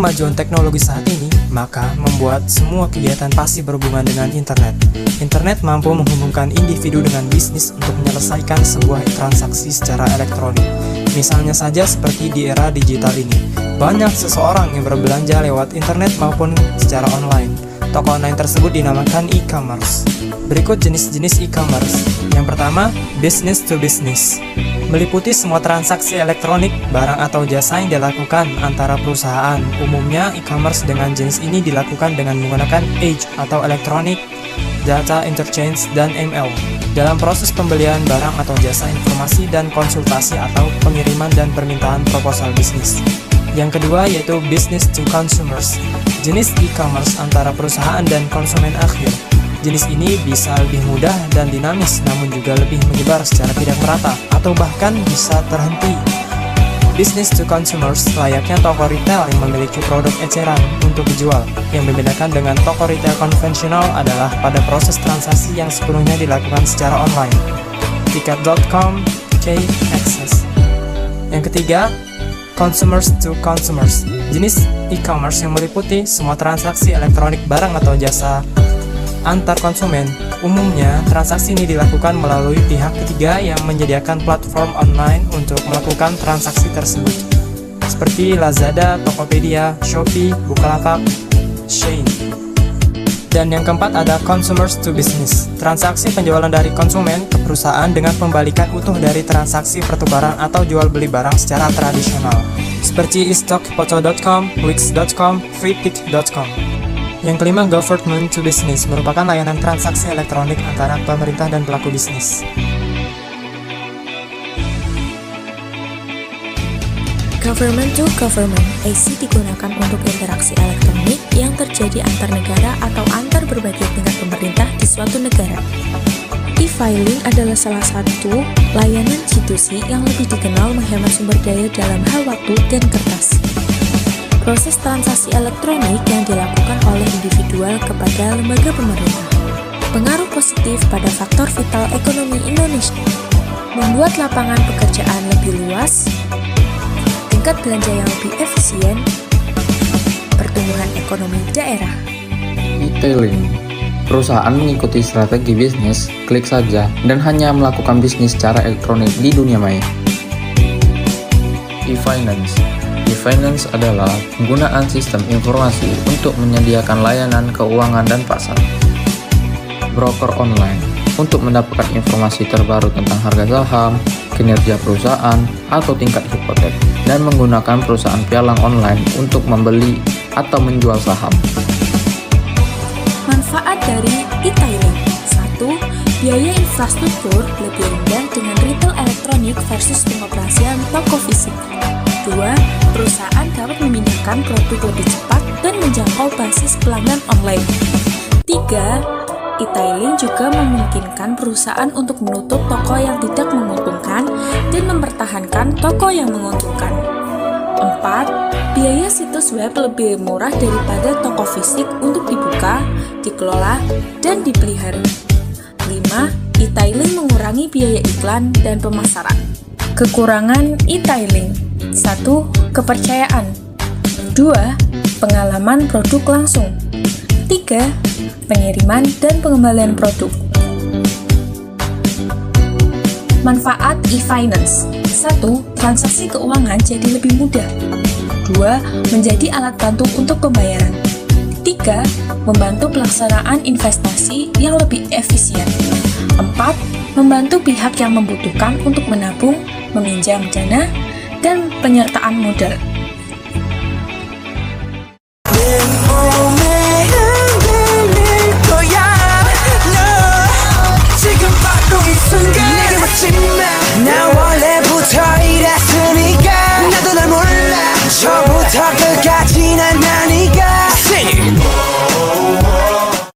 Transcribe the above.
kemajuan teknologi saat ini, maka membuat semua kegiatan pasti berhubungan dengan internet. Internet mampu menghubungkan individu dengan bisnis untuk menyelesaikan sebuah transaksi secara elektronik. Misalnya saja seperti di era digital ini, banyak seseorang yang berbelanja lewat internet maupun secara online. Toko online tersebut dinamakan e-commerce. Berikut jenis-jenis e-commerce. Yang pertama, business to business. Meliputi semua transaksi elektronik, barang atau jasa yang dilakukan antara perusahaan. Umumnya, e-commerce dengan jenis ini dilakukan dengan menggunakan EDGE atau Electronic Data Interchange dan ML. Dalam proses pembelian barang atau jasa, informasi dan konsultasi atau pengiriman dan permintaan proposal bisnis. Yang kedua yaitu business to consumers. Jenis e-commerce antara perusahaan dan konsumen akhir. Jenis ini bisa lebih mudah dan dinamis, namun juga lebih menyebar secara tidak merata, atau bahkan bisa terhenti. Business to consumers layaknya toko retail yang memiliki produk eceran untuk dijual. Yang membedakan dengan toko retail konvensional adalah pada proses transaksi yang sepenuhnya dilakukan secara online. Tiket.com, K-Access. Yang ketiga, consumers to consumers. Jenis e-commerce yang meliputi semua transaksi elektronik barang atau jasa antar konsumen. Umumnya, transaksi ini dilakukan melalui pihak ketiga yang menyediakan platform online untuk melakukan transaksi tersebut, seperti Lazada, Tokopedia, Shopee, Bukalapak, Shein. Dan yang keempat ada consumers to business. Transaksi penjualan dari konsumen ke perusahaan dengan pembalikan utuh dari transaksi pertukaran atau jual beli barang secara tradisional, seperti estockfoto.com, wix.com, freepik.com. Yang kelima, government to business, merupakan layanan transaksi elektronik antara pemerintah dan pelaku bisnis. Government to government, IC digunakan untuk interaksi elektronik yang terjadi antar negara atau antar berbagai tingkat pemerintah di suatu negara. E-filing adalah salah satu layanan G2C yang lebih dikenal menghemat sumber daya dalam hal waktu dan kertas. Proses transaksi elektronik yang dilakukan oleh individual kepada lembaga pemerintah. Pengaruh positif pada faktor vital ekonomi Indonesia. Membuat lapangan pekerjaan lebih luas, tingkat belanja yang lebih efisien, pertumbuhan ekonomi daerah. E-tailing. Perusahaan mengikuti strategi bisnis, klik saja, dan hanya melakukan bisnis secara elektronik di dunia maya. E-finance. E-finance adalah penggunaan sistem informasi untuk menyediakan layanan keuangan dan pasar. Broker online untuk mendapatkan informasi terbaru tentang harga saham, kinerja perusahaan, atau tingkat hipotek, dan menggunakan perusahaan pialang online untuk membeli atau menjual saham. Manfaat dari e-tailing. 1. Biaya infrastruktur lebih rendah dengan retail elektronik versus pengoperasian toko fisik. 2. Perusahaan dapat memindahkan produk lebih cepat dan menjangkau basis pelanggan online. 3. E-tailing juga memungkinkan perusahaan untuk menutup toko yang tidak menguntungkan dan mempertahankan toko yang menguntungkan. 4. Biaya situs web lebih murah daripada toko fisik untuk dibuka, dikelola, dan dipelihara. 5. E-tailing mengurangi biaya iklan dan pemasaran. Kekurangan e-tailing. 1. Kepercayaan. 2. Pengalaman produk langsung. 3. Pengiriman dan pengembalian produk. Manfaat e-finance. 1. Transaksi keuangan jadi lebih mudah. 2. Menjadi alat bantu untuk pembayaran. 3. Membantu pelaksanaan investasi yang lebih efisien. 4. Membantu pihak yang membutuhkan untuk menabung, meminjam dana, dan penyertaan modal.